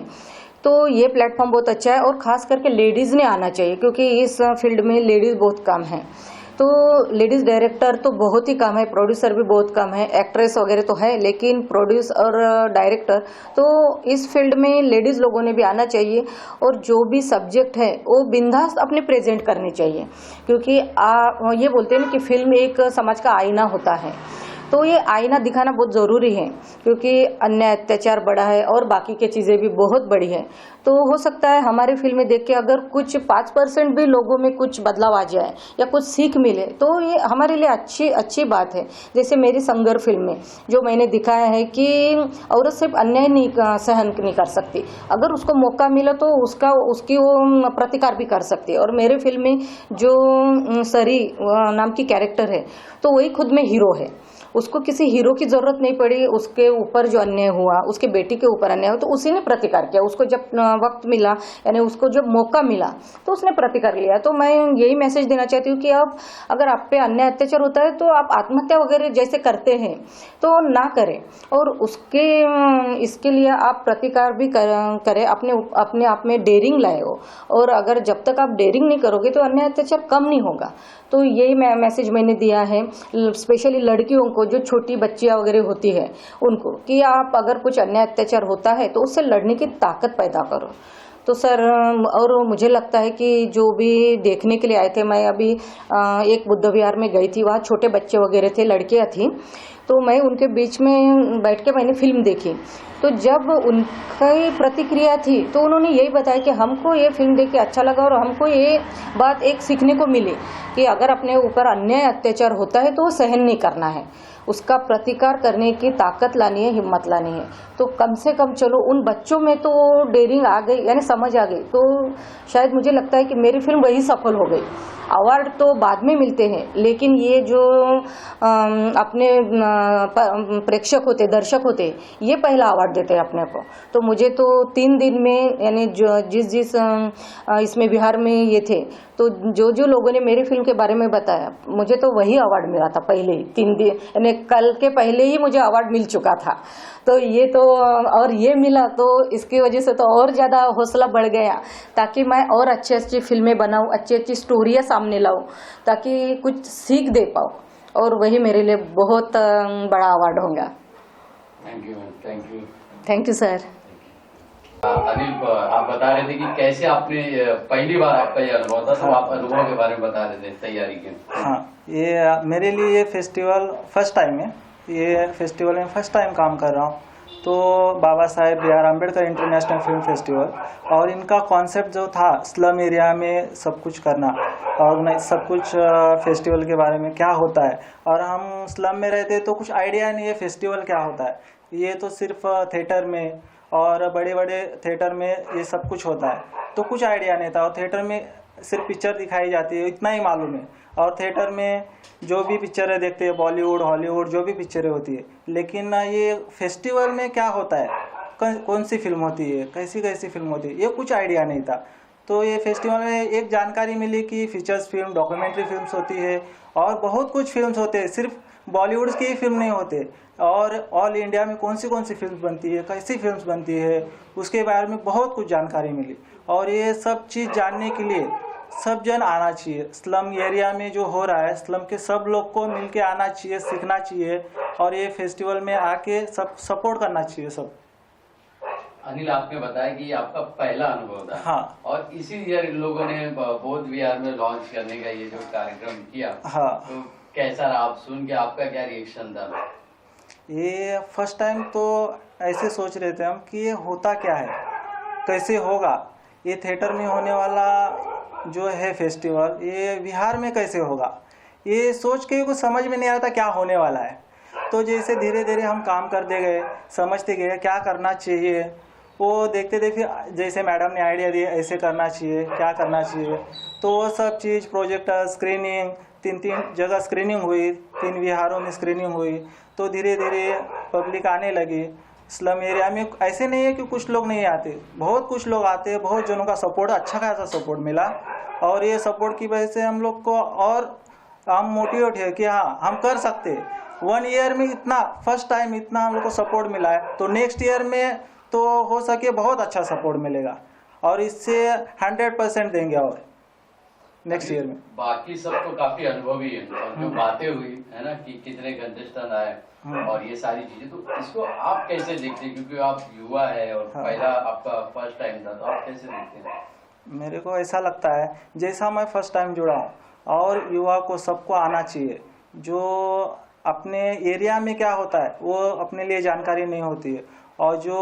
तो ये प्लेटफॉर्म बहुत अच्छा है, और ख़ास करके लेडीज़ ने आना चाहिए क्योंकि इस फील्ड में लेडीज़ बहुत कम हैं। तो लेडीज़ डायरेक्टर तो बहुत ही कम है, प्रोड्यूसर भी बहुत कम है, एक्ट्रेस वगैरह तो है, लेकिन प्रोड्यूस और डायरेक्टर तो इस फील्ड में लेडीज़ लोगों ने भी आना चाहिए और जो भी सब्जेक्ट है वो बिंदास अपने प्रेजेंट करनी चाहिए, क्योंकि ये बोलते हैं ना कि फिल्म एक समाज का आईना होता है, तो ये आईना दिखाना बहुत ज़रूरी है, क्योंकि अन्याय अत्याचार बढ़ा है और बाकी की चीज़ें भी बहुत बड़ी है। तो हो सकता है हमारी फिल्में देख के अगर कुछ 5% भी लोगों में कुछ बदलाव आ जाए या कुछ सीख मिले तो ये हमारे लिए अच्छी बात है। जैसे मेरी संगर फिल्म में जो मैंने दिखाया है कि औरत सिर्फ अन्याय नहीं सहन नहीं कर सकती, अगर उसको मौका मिला तो उसकी वो प्रतिकार भी कर सकती है। और मेरे फिल्म में जो सरी नाम की कैरेक्टर है तो वही खुद में हीरो है, उसको किसी हीरो की जरूरत नहीं पड़ी, उसके ऊपर जो अन्याय हुआ, उसके बेटी के ऊपर अन्याय हुआ तो उसी ने प्रतिकार किया, उसको जब वक्त मिला यानी उसको जब मौका मिला तो उसने प्रतिकार लिया। तो मैं यही मैसेज देना चाहती हूँ कि अब अगर आप पे अन्याय अत्याचार होता है तो आप आत्महत्या वगैरह जैसे करते हैं तो ना करें, और इसके लिए आप प्रतिकार भी करें, अपने आप में डेयरिंग लाए हो, और अगर जब तक आप डेयरिंग नहीं करोगे तो अन्याय अत्याचार कम नहीं होगा। तो यही मैसेज मैंने दिया है स्पेशली लड़कियों को, जो छोटी बच्चियां वगैरह होती है उनको, कि आप अगर कुछ अन्याय अत्याचार होता है तो उससे लड़ने की ताकत पैदा करो। तो सर, और मुझे लगता है कि जो भी देखने के लिए आए थे, मैं अभी एक बुद्ध विहार में गई थी, वहाँ छोटे बच्चे वगैरह थे, लड़कियाँ थी, तो मैं उनके बीच में बैठ के मैंने फिल्म देखी। तो जब उनकी प्रतिक्रिया थी तो उन्होंने यही बताया कि हमको ये फिल्म देख के अच्छा लगा और हमको ये बात एक सीखने को मिली कि अगर अपने ऊपर अन्याय अत्याचार होता है तो वो सहन नहीं करना है, उसका प्रतिकार करने की ताकत लानी है, हिम्मत लानी है। तो कम से कम चलो उन बच्चों में तो डेयरिंग आ गई, यानी समझ आ गई, तो शायद मुझे लगता है कि मेरी फिल्म वही सफल हो गई। अवार्ड तो बाद में मिलते हैं, लेकिन ये जो अपने प्रेक्षक होते, दर्शक होते, ये पहला अवार्ड देते हैं अपने को। तो मुझे तो 3 दिन में, यानी जिस इसमें बिहार में ये थे, तो जो लोगों ने मेरी फिल्म के बारे में बताया, मुझे तो वही अवार्ड मिला था पहले ही 3 दिन, यानी कल के पहले ही मुझे अवार्ड मिल चुका था। तो ये तो, और ये मिला तो इसकी वजह से तो और ज़्यादा हौसला बढ़ गया, ताकि मैं और अच्छी फिल्में बनाऊँ, अच्छी स्टोरियाँ सामने लाऊँ, ताकि कुछ सीख दे पाऊँ, और वही मेरे लिए बहुत बड़ा अवार्ड होगा। Thank you sir. अनिल, आप बता रहे थे कि कैसे आपने पहली बार आपका ये अनुभव था, तो आप अनुभव के बारे में बता रहे थे तैयारी के। हाँ, ये मेरे लिए ये फेस्टिवल फर्स्ट टाइम है, ये फेस्टिवल में फर्स्ट टाइम काम कर रहा हूँ। तो Baba Saheb B R Ambedkar international film festival, और इनका कॉन्सेप्ट जो था स्लम एरिया में सब कुछ करना, ऑर्गेनाइज सब कुछ फेस्टिवल के बारे में क्या होता है, और हम स्लम में रहते तो कुछ आइडिया नहीं है फेस्टिवल क्या होता है। ये तो सिर्फ थिएटर में और बड़े बड़े थिएटर में ये सब कुछ होता है, तो कुछ आइडिया नहीं था, और थिएटर में सिर्फ पिक्चर दिखाई जाती है इतना ही मालूम है, और थिएटर में जो भी पिक्चरें देखते हैं बॉलीवुड हॉलीवुड जो भी पिक्चरें होती है, लेकिन ये फेस्टिवल में क्या होता है, कौन सी फिल्म होती है, कैसी फिल्म होती है, ये कुछ आइडिया नहीं था। तो ये फेस्टिवल में एक जानकारी मिली कि फीचर्स फिल्म, डॉक्यूमेंट्री फिल्म्स होती है, और बहुत कुछ फिल्म्स होते हैं, सिर्फ बॉलीवुड की ही फिल्म नहीं होते, और ऑल इंडिया में कौन सी फिल्म बनती है, कैसी फिल्म्स बनती है, उसके बारे में बहुत कुछ जानकारी मिली। और ये सब चीज़ जानने के लिए सब जन आना चाहिए, स्लम एरिया में जो हो रहा है स्लम के सब लोग को मिलके आना चाहिए, सीखना चाहिए, और ये फेस्टिवल में आके सब सपोर्ट करना चाहिए सब। अनिल, आपने बताया कि आपका पहला अनुभव था। हाँ। और इसी ईयर इन लोगों ने बौद्ध विहार में लॉन्च करने का ये जो कार्यक्रम किया, हाँ, तो कैसा रहा, आप सुन के आपका क्या रिएक्शन था? ये फर्स्ट टाइम तो ऐसे सोच रहे थे हम कि ये होता क्या है, कैसे होगा, ये थिएटर में होने वाला जो है फेस्टिवल ये बिहार में कैसे होगा, ये सोच के कुछ समझ में नहीं आता क्या होने वाला है। तो जैसे धीरे धीरे हम काम करते गए, समझते गए क्या करना चाहिए, वो देखते देखते जैसे मैडम ने आइडिया दिया ऐसे करना चाहिए, क्या करना चाहिए, तो वो सब चीज़ प्रोजेक्टर, स्क्रीनिंग, 3 जगह स्क्रीनिंग हुई, 3 विहारों में स्क्रीनिंग हुई, तो धीरे धीरे पब्लिक आने लगी। स्लम एरिया में ऐसे नहीं है कि कुछ लोग नहीं आते, बहुत कुछ लोग आते हैं, बहुत जनों का सपोर्ट, अच्छा खासा सपोर्ट मिला, और ये सपोर्ट की वजह से हम लोग को और हम मोटिवेट है कि हाँ हम कर सकते। 1 ईयर में इतना फर्स्ट टाइम इतना हम लोग को सपोर्ट मिला है, तो नेक्स्ट ईयर में तो हो सके बहुत अच्छा सपोर्ट मिलेगा, और इससे 100% देंगे। और नेक्स्ट ईयर में। बाकी सब तो काफी अनुभवी है और जो बातें हुई है ना कि कितने कंटेस्टेंट आए और ये सारी चीजें, तो इसको आप कैसे देखते हैं, क्योंकि आप युवा है और पहला आपका फर्स्ट टाइम था, तो आप कैसे देखते हैं? मेरे को ऐसा लगता है जैसा मैं फर्स्ट टाइम जुड़ा हूँ, और युवा को सबको आना चाहिए। जो अपने एरिया में क्या होता है वो अपने लिए जानकारी नहीं होती है, और जो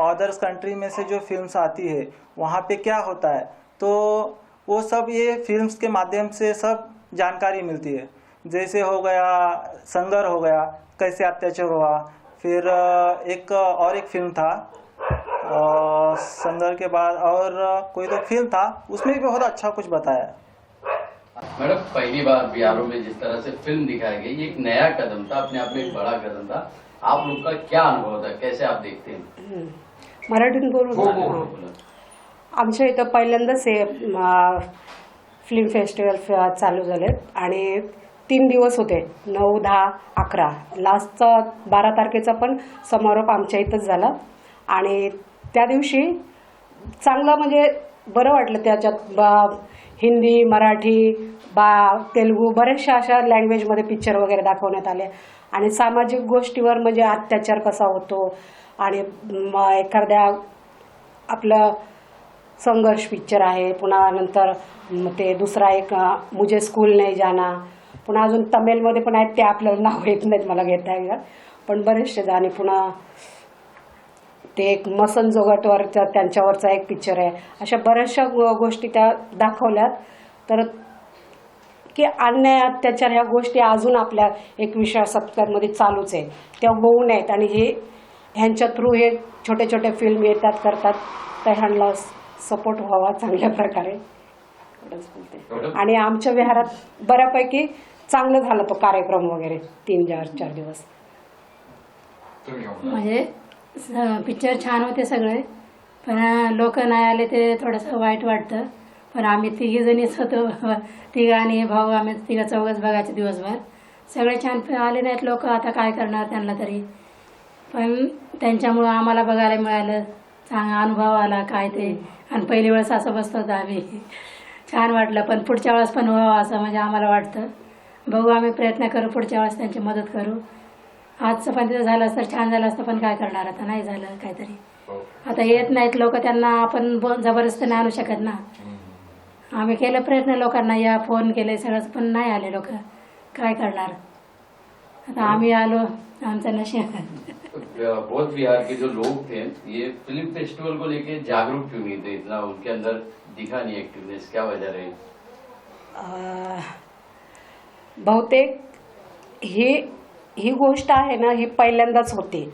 अदर्स कंट्री में से जो फिल्म्स आती है वहाँ पे क्या होता है, तो वो सब ये फिल्म्स के माध्यम से सब जानकारी मिलती है। जैसे हो गया संगर हो गया, कैसे अत्याचार हुआ, फिर एक फिल्म था संगर के बाद, और कोई तो फिल्म था उसमें भी बहुत अच्छा कुछ बताया। मैडम, पहली बार बिहारों में जिस तरह से फिल्म दिखाई गई, ये एक नया कदम था, अपने आप में एक बड़ा कदम था। आप लोग का क्या अनुभव था, कैसे आप देखते हैं? मराठीतून बोलू? आमच्या इथं पहिल्यांदाच हे फिल्म फेस्टिवल चालू झाले आणि 3 दिवस होते, 9, 10, 11. लास्टचा 12 तारखेचा पण समारोप आमच्या इथंच झाला आणि त्या दिवशी चांगलं म्हणजे बरं वाटलं. त्याच्यात हिंदी, मराठी, तेलुगू बऱ्याचशा अशा लँग्वेजमध्ये पिक्चर वगैरे दाखवण्यात आले आणि सामाजिक गोष्टीवर म्हणजे अत्याचार कसा होतो आणि एखाद्या आपलं संघर्ष पिक्चर आहे. पुन्हा नंतर ते दुसरा एक मुझे स्कूल नहीं जाना, पुन्हा अजून तमिळमध्ये पण आहेत, ते आपल्याला नाव येत नाहीत मला घेता येईल, पण बरेचसे. आणि पुन्हा ते एक मसन जोगटवर त्यांच्यावरचा एक पिक्चर आहे. अशा बऱ्याचशा गोष्टी त्या दाखवल्यात. तर की अन्याय अत्याचार ह्या गोष्टी अजून आपल्या 21व्या शतकामध्ये चालूच आहे, त्या होऊ नयेत आणि ह्यांच्या थ्रू हे छोटे छोटे फिल्म येतात करतात, तर ह्यांना सपोर्ट व्हावा चांगल्या प्रकारे एवढंच बोलते. आणि आमच्या विहारात बऱ्यापैकी चांगलं झालं तो कार्यक्रम वगैरे 3-4 दिवस. म्हणजे पिक्चर छान होते सगळे, पण लोक नाही आले ते थोडंसं वाईट वाटतं. पण आम्ही 3 जणीच होतो, 3 आणि भाऊ, आम्ही 3-4 बघायचे दिवसभर. सगळे छान आले नाहीत लोक, आता काय करणार त्यांना तरी. पण त्यांच्यामुळं आम्हाला बघायला मिळालं, चांगला अनुभव आला काय ते. आणि पहिली वेळेस असं बसतो होतो आम्ही, छान वाटलं. पण पुढच्या वेळेस पण व्हावं असं म्हणजे आम्हाला वाटतं. बघू, आम्ही प्रयत्न करू, पुढच्या वेळेस त्यांची मदत करू. आजचं पण तिथं झालं असतं छान झालं असतं, पण काय करणार, आता नाही झालं काहीतरी. आता येत नाहीत लोक, त्यांना आपण जबरदस्ती नाही आणू शकत ना. आम्ही केलं प्रयत्न, लोकांना या फोन केले सगळं, पण नाही आले लोक, काय करणार. आता आम्ही आलो, आमचं नशीब. बौद्ध विहार के जो लोग थे, ये फिल्म फेस्टिवल को लेके जागरूक क्यों नहीं थे इतना, उनके अंदर दिखा नहीं एक्टिवनेस, क्या वजह रही? बहुतेक ही गोष्ट आहे ना, ही पहिल्यांदाच होते.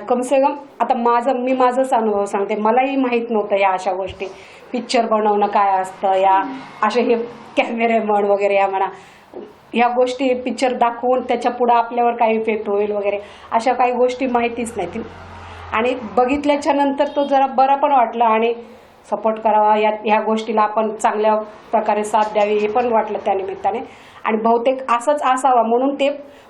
कम से कम आता मी माझाच अनुभव सांगते, मलाही माहीत नव्हतं या अशा गोष्टी, पिक्चर बनवणं काय असतं, या असे हे कॅमेरेमन वगैरे या म्हणा, ह्या गोष्टी पिक्चर दाखवून त्याच्या पुढे आपल्यावर काय इफेक्ट होईल वगैरे अशा काही गोष्टी माहितीच नाही. आणि बघितल्याच्या नंतर तो जरा बरा पण वाटलं आणि सपोर्ट करावा, ह्या गोष्टीला आपण चांगल्या प्रकारे साथ द्यावी हे पण वाटलं त्या निमित्ताने. आणि बहुतेक असंच असावा म्हणून ते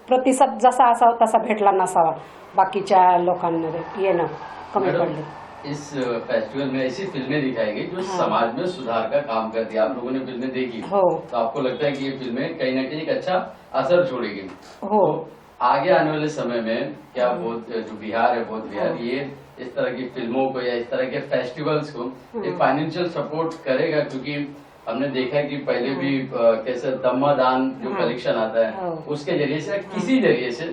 प्रतिसाद जसा असावा तसा भेटला नसावा, बाकीच्या लोकांमध्ये येणं कमी पडले. इस फेस्टिवल में ऐसी फिल्में दिखाई गई जो समाज में सुधार का काम करती है। आप लोगों ने फिल्में देखी, तो आपको लगता है कि ये फिल्में कहीं ना कहीं एक अच्छा असर छोड़ेगी। तो आगे आने वाले समय में क्या जो बिहार है, बौद्ध बिहार, ये इस तरह की फिल्मों को या इस तरह के फेस्टिवल्स को एक फाइनेंशियल सपोर्ट करेगा? क्योंकि हमने देखा है कि पहले भी कैसे दम्मादान जो कलेक्शन आता है उसके जरिए से किसी जरिए से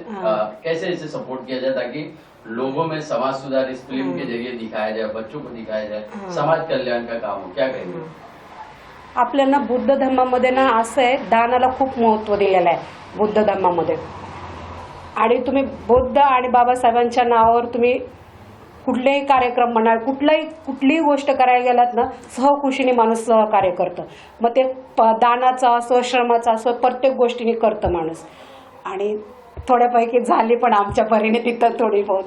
कैसे इसे सपोर्ट किया जाए ताकि लोगों में समाज सुधार इस फिल्म के जरिए दिखाया जाए, बच्चों को दिखाया जाए, समाज कल्याण का काम हो, क्या कहेंगे? आपल्याला बुद्ध धर्मामध्ये ना असं आहे, दानाला खूप महत्त्व दिलेलं आहे बुद्ध धर्मामध्ये. आणि तुम्ही बौद्ध आणि बाबासाहेबांच्या नावावर तुम्ही कुठलेही कार्यक्रम म्हणा, कुठलीही गोष्ट करायला गेलात ना, सहकुशीने माणूस सहकार्य करतं. मग ते दानाचा असो, श्रमाचा असो, प्रत्येक गोष्टीने करतं माणूस. आणि थोड्यापैकी झाली पण आमच्या परीने तिथं थोडी बहुत.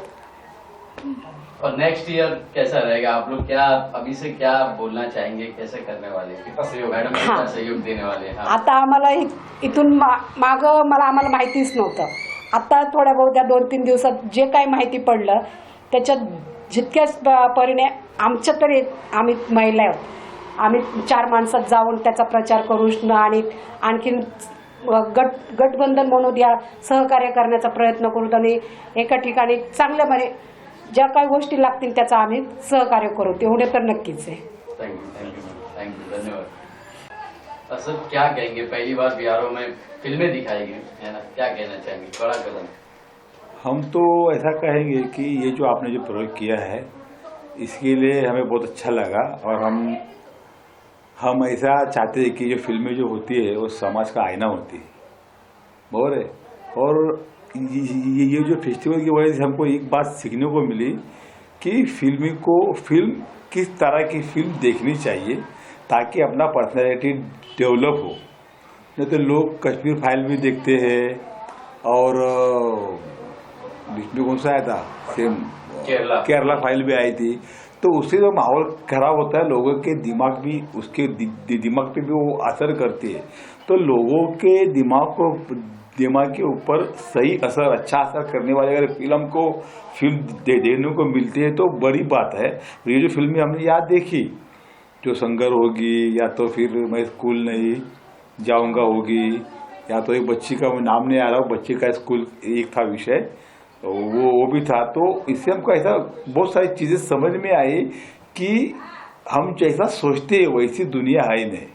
और नेक्स्ट ईयर कैसा रहेगा? आप लोग क्या अभी से क्या बोलना चाहेंगे, कैसे करने वाले, कितना सहयोग मैडम, कितना सहयोग देने वाले? आता आम्हाला इथून मागं आम्हाला माहितीच नव्हतं. आता थोड्या बहुत 2-3 दिवसात जे काही माहिती पडलं त्याच्यात जितक्याच परीने आमच्या तरी आम्ही महिला आहोत आम्ही 4 माणसात जाऊन त्याचा प्रचार करू आणि आणखीन गठबंधन म्हणून या सहकार्य करण्याचा प्रयत्न करू आणि एका ठिकाणी चांगल्या म्हणजे ज्या काही गोष्टी लागतील त्याचा आम्ही सहकार्य करू, तेवढे तर नक्कीच आहे. थैंक यू धन्यवाद। सर क्या कहेंगे, पहली बार बिहारों में फिल्में दिखाई गई है ना, क्या कहना चाहेंगे? बड़ा कदम। हम तो ऐसा कहेंगे कि ये जो आपने जो प्रयोग किया है इसके लिए हमें बहुत अच्छा लगा, और हम ऐसा चाहते हैं कि जो फिल्में जो होती है वो समाज का आईना होती है, बराबर है। और ये जो फेस्टिवल की वजह से हमको एक बात सीखने को मिली कि फिल्म किस तरह की फिल्म देखनी चाहिए ताकि अपना पर्सनैलिटी डेवलप हो। नहीं तो लोग कश्मीर फाइल भी देखते हैं, और बीच में कौन सा आया था, सेम केरला फाइल भी आई थी, तो उससे जो माहौल खराब होता है लोगों के दिमाग भी, उसके दिमाग पे भी वो असर करती है। तो लोगों के दिमाग के ऊपर सही असर, अच्छा असर करने वाले अगर फिल्म देखने को मिलती है तो बड़ी बात है। ये जो फिल्में हमने याद देखी, जो संगर होगी, या तो फिर मैं स्कूल नहीं जाऊंगा होगी, या तो एक बच्ची का नाम नहीं आ रहा, बच्ची का स्कूल एक था विषय, तो वो भी था। तो इससे हमको ऐसा बहुत सारी चीजें समझ में आई कि हम जैसा सोचते हैं वैसी दुनिया है ही नहीं।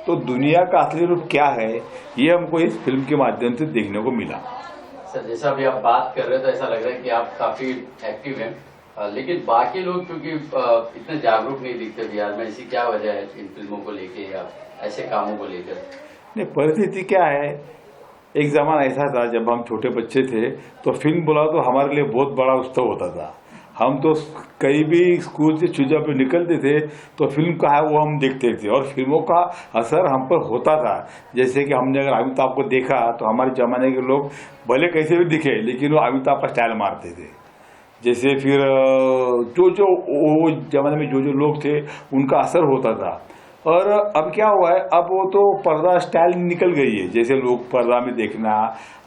तो दुनिया का असली रूप क्या है ये हमको इस फिल्म के माध्यम से देखने को मिला। सर जैसा अभी आप बात कर रहे हैं तो ऐसा लग रहा है कि आप काफी एक्टिव हैं, लेकिन बाकी लोग क्योंकि इतने जागरूक नहीं दिखते बिहार में, ऐसी क्या वजह है इन फिल्मों को लेके या ऐसे कामों को लेकर? नहीं, परिस्थिति क्या है, एक जमाना ऐसा था जब हम छोटे बच्चे थे तो फिल्म बोला तो हमारे लिए बहुत बड़ा उत्सव होता था। हम तो कहीं भी स्कूल से छुट्टियों पे निकलते थे तो फिल्म का है वो हम देखते थे, और फिल्मों का असर हम पर होता था। जैसे कि हमने अगर अमिताभ को देखा तो हमारे जमाने के लोग भले कैसे भी दिखे लेकिन वो अमिताभ का स्टाइल मारते थे। जैसे फिर जो वो जमाने में जो लोग थे उनका असर होता था। और अब क्या हुआ है, अब वो तो पर्दा स्टाइल निकल गई है। जैसे लोग पर्दा में देखना,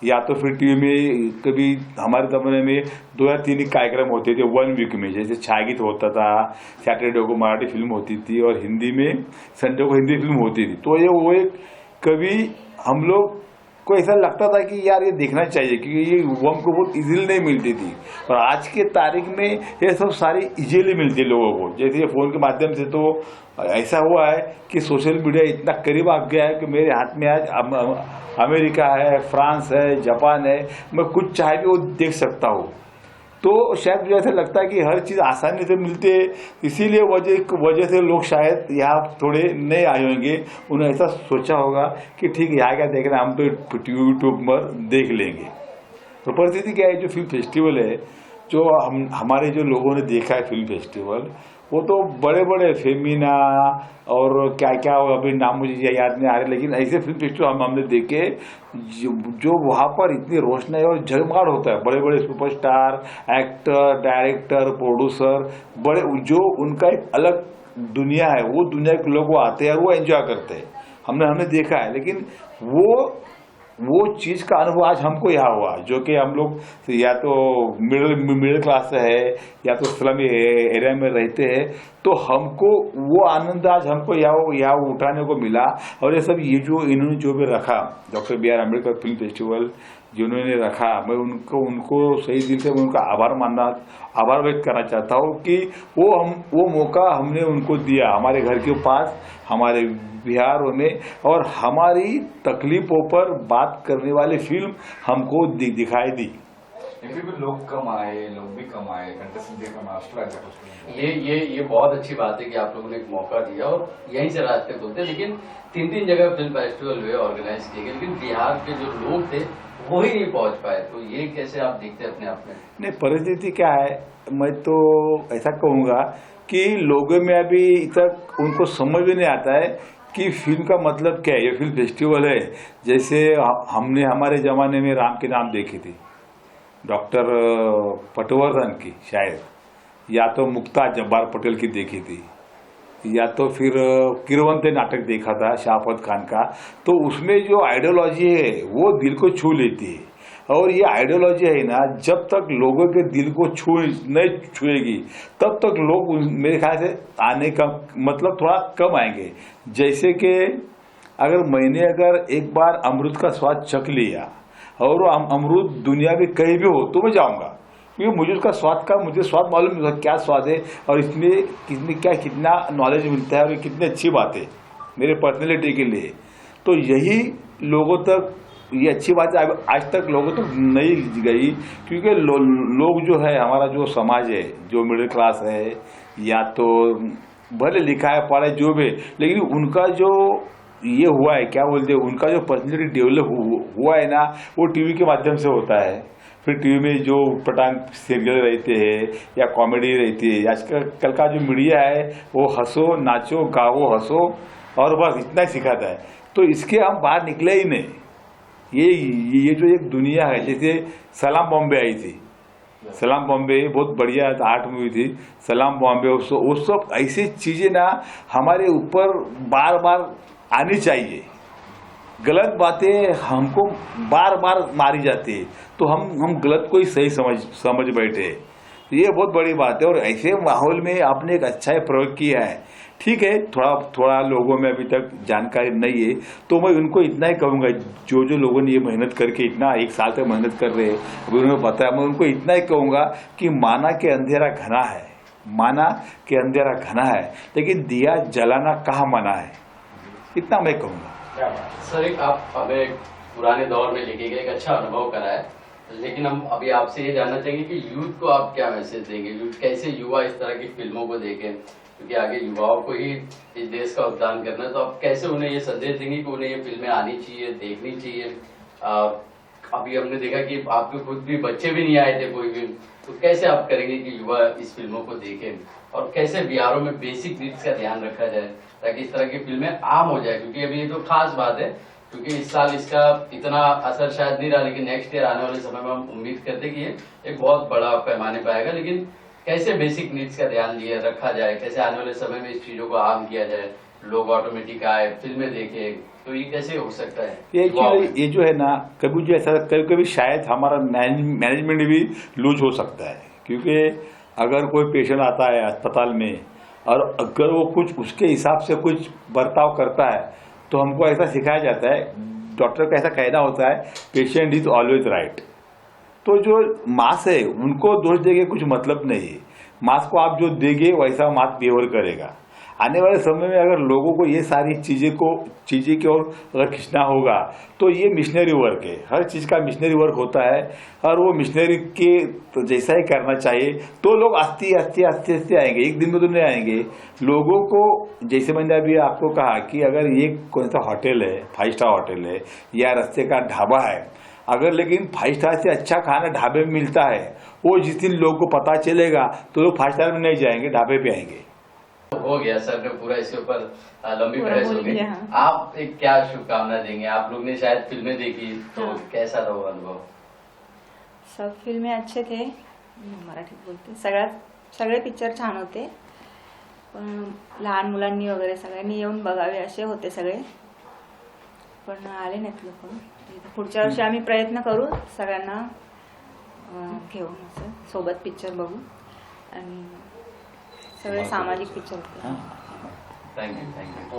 या तो फिर टीवी में कभी हमारे ज़माने में 2 या 3 कार्यक्रम होते थे 1 वीक में। जैसे छायागीत होता था, सैटरडे को मराठी फिल्म होती थी, और हिंदी में संडे को हिंदी फिल्म होती थी। तो ये वो एक कभी हम लोग को ऐसा लगता था कि यार ये देखना चाहिए, क्योंकि ये हमको बहुत इजीली नहीं मिलती थी। और आज के तारीख में ये सब सारी इजीली मिलती है लोगों को। जैसे ये फ़ोन के माध्यम से तो ऐसा हुआ है कि सोशल मीडिया इतना करीब आ गया है कि मेरे हाथ में आज अमेरिका है, फ्रांस है, जापान है, मैं कुछ चाहे भी वो देख सकता हूँ। तो शायद मुझे ऐसा लगता है कि हर चीज़ आसानी से मिलती है, इसीलिए वजह से लोग शायद यहाँ थोड़े नए आए होंगे। उन्होंने ऐसा सोचा होगा कि ठीक है यहाँ क्या देखना, हम तो यूट्यूब पर देख लेंगे। तो परिस्थिति क्या है, जो फिल्म फेस्टिवल है, जो हमारे जो लोगों ने देखा है फिल्म फेस्टिवल, वो तो बड़े बड़े फेमिना और क्या क्या अभी नाम मुझे याद नहीं आ रहे, लेकिन ऐसे फिल्म फेस्टिवल हमने देखे जो वहाँ पर इतनी रोशनी और जगमगाट होता है। बड़े बड़े सुपरस्टार, एक्टर, डायरेक्टर, प्रोड्यूसर, बड़े जो उनका एक अलग दुनिया है, वो दुनिया के लोग वो आते हैं और वो एंजॉय करते हैं। हमने देखा है, लेकिन वो चीज का अनुभव आज हमको यहाँ हुआ, जो कि हम लोग या तो मिडिल क्लास से है या तो स्लम एरिया में रहते हैं, तो हमको वो आनंद आज हमको यहाँ उठाने को मिला। और ये सब इन्होंने जो भी रखा, doctor B R Ambedkar film festival जिन्होंने रखा, मैं उनको सही दिल से उनका आभार व्यक्त करना चाहता हूँ कि वो मौका हमने उनको दिया हमारे घर के पास, हमारे बिहार में, और हमारी तकलीफों पर बात करने वाली फिल्म हमको दिखाई दी। फिर भी लोग भी कम आए, कंटेस्टेंट भी कम आए। ये बहुत अच्छी बात है कि आप लोगों ने एक मौका दिया और यहीं से रास्ते खुलते। लेकिन 3 जगह फिल्म फेस्टिवल हुए, ऑर्गेनाइज किए गए, लेकिन बिहार के जो लोग थे वो ही नहीं पहुंच पाए। तो ये कैसे आप देखते हैं अपने आप में? नहीं, परिस्थिति क्या है, मैं तो ऐसा कहूँगा कि लोगों में अभी तक उनको समझ भी नहीं आता है कि फिल्म का मतलब क्या है। ये फिल्म फेस्टिवल है। जैसे हमने हमारे ज़माने में राम के नाम देखी थी, डॉक्टर पटवर्धन की शायद, या तो मुक्ता जब्बार पटेल की देखी थी, या तो फिर किरवंते नाटक देखा था शाहफत खान का। तो उसमें जो आइडियोलॉजी है वो दिल को छू लेती है। और ये आइडियोलॉजी है ना, जब तक लोगों के दिल को नहीं छुएगी तब तक लोग मेरे ख्याल से आने का मतलब थोड़ा कम आएंगे। जैसे कि अगर एक बार अमरूद का स्वाद चख लिया और वो अमरूद दुनिया में कहीं भी हो तो मैं जाऊंगा, क्योंकि मुझे उसका मुझे स्वाद मालूम नहीं क्या स्वाद है और इसमें कितना नॉलेज मिलता है और कितनी अच्छी बात है मेरे पर्सनैलिटी के लिए। तो यही लोगों तक ये अच्छी बात है आज तक लोगों तक नहीं गई, क्योंकि लोग जो है हमारा जो समाज है, जो मिडिल क्लास है या तो भले लिखा है पढ़ा है जो भी, लेकिन उनका जो ये हुआ है क्या बोलते हैं, उनका जो पर्सनैलिटी डेवलप हुआ है ना, वो टीवी के माध्यम से होता है। फिर टीवी में जो पटांग सीरियल रहते हैं या कॉमेडी रहती है, आजकल का जो मीडिया है वो हंसो नाचो गाओ हंसो और बस इतना ही सिखाता है। तो इसके हम बाहर निकले ही नहीं। ये जो एक दुनिया है, जैसे सलाम बॉम्बे आई थी, सलाम बॉम्बे बहुत बढ़िया आर्ट मूवी थी, सलाम बॉम्बे, वो सब ऐसी चीजें ना हमारे ऊपर बार बार आनी चाहिए। गलत बातें हमको बार बार मारी जाती है तो हम गलत को ही सही समझ बैठे, ये बहुत बड़ी बात है। और ऐसे माहौल में आपने एक अच्छा प्रयोग किया है, ठीक है। थोड़ा लोगों में अभी तक जानकारी नहीं है, तो मैं उनको इतना ही कहूँगा, जो लोगों ने ये मेहनत करके इतना 1 साल तक मेहनत कर रहे हैं, अभी उन्हें पता है, मैं उनको इतना ही कहूँगा कि माना के अंधेरा घना है, माना के अंधेरा घना है, लेकिन दिया जलाना कहाँ मना है, इतना मैं कहूँगा। सर आप हमें पुराने दौर में लेके गए, एक अच्छा अनुभव कराया, लेकिन हम अभी आपसे ये जानना चाहेंगे कि यूथ को आप क्या मैसेज देंगे, यूथ कैसे युवा इस तरह की फिल्मों को देखें, क्योंकि आगे युवाओं को ही इस देश का उद्धार करना है, तो आप कैसे उन्हें ये संदेश देंगे कि उन्हें ये फिल्में आनी चाहिए, देखनी चाहिए। अभी हमने देखा कि आपके खुद भी बच्चे भी नहीं आए थे कोई भी, तो कैसे आप करेंगे कि युवा इस फिल्मों को देखें और कैसे बिहारों में बेसिक नीड्स का ध्यान रखा जाए ताकि इस तरह की फिल्में आम हो जाए, क्योंकि अभी ये तो खास बात है, क्योंकि इस साल इसका इतना असर शायद नहीं रहा, लेकिन नेक्स्ट ईयर आने वाले समय में हम उम्मीद करते हैं कि ये एक बहुत बड़ा पैमाने पर आएगा। लेकिन कैसे बेसिक नीड्स का ध्यान लिया रखा जाए, कैसे आने वाले समय में इस चीजों को आम किया जाए, लोग ऑटोमेटिक आए फिल्में देखे, तो ये कैसे हो सकता है? ये जो है ना, कभी शायद हमारा मैनेजमेंट भी लूज हो सकता है, क्योंकि अगर कोई पेशेंट आता है अस्पताल में और अगर वो कुछ उसके हिसाब से कुछ बर्ताव करता है तो हमको ऐसा सिखाया जाता है, डॉक्टर का ऐसा कहना होता है, पेशेंट इज ऑलवेज राइट। तो जो मास है उनको दोष देके कुछ मतलब नहीं है, मास को आप जो देंगे वैसा मास बिहेवियर करेगा। आने वाले समय में अगर लोगों को ये सारी चीजें की ओर अगर खींचना होगा तो ये मिशनरी वर्क है, हर चीज का मिशनरी वर्क होता है और वो मिशनरी के तो जैसा ही करना चाहिए, तो लोग आस्ते आस्ते आएंगे, एक दिन में तो नहीं आएंगे। लोगों को जैसे मैंने अभी आपको कहा कि अगर ये कौन सा होटल है, 5 स्टार होटल है या रास्ते का ढाबा है, अगर लेकिन 5 स्टार से अच्छा खाना ढाबे में मिलता है, वो जिस दिन लोगों को पता चलेगा तो लोग 5 स्टार में नहीं जाएंगे, ढाबे पे आएंगे। हो गया सर ने पूरा इसके ऊपर लंबी बहस हो गई। आप एक क्या शुभकामना देंगे? आप लोग ने शायद फिल्में देखी, तो कैसा रहा अनुभव? सब फिल्में अच्छे थे, मराठीत बोलते, सगळे पिक्चर छान होते, पण लहान मुलांनी वगैरे सगळ्यांनी येऊन बघावे असे होते सगळे, पण आले नाहीत लोक। पुढच्या वर्षी आम्ही प्रयत्न करू, सगळ्यांना घेऊन असं सोबत पिक्चर बघू, आणि सगळे सामाजिक पिक्चर होते। थँक्यू.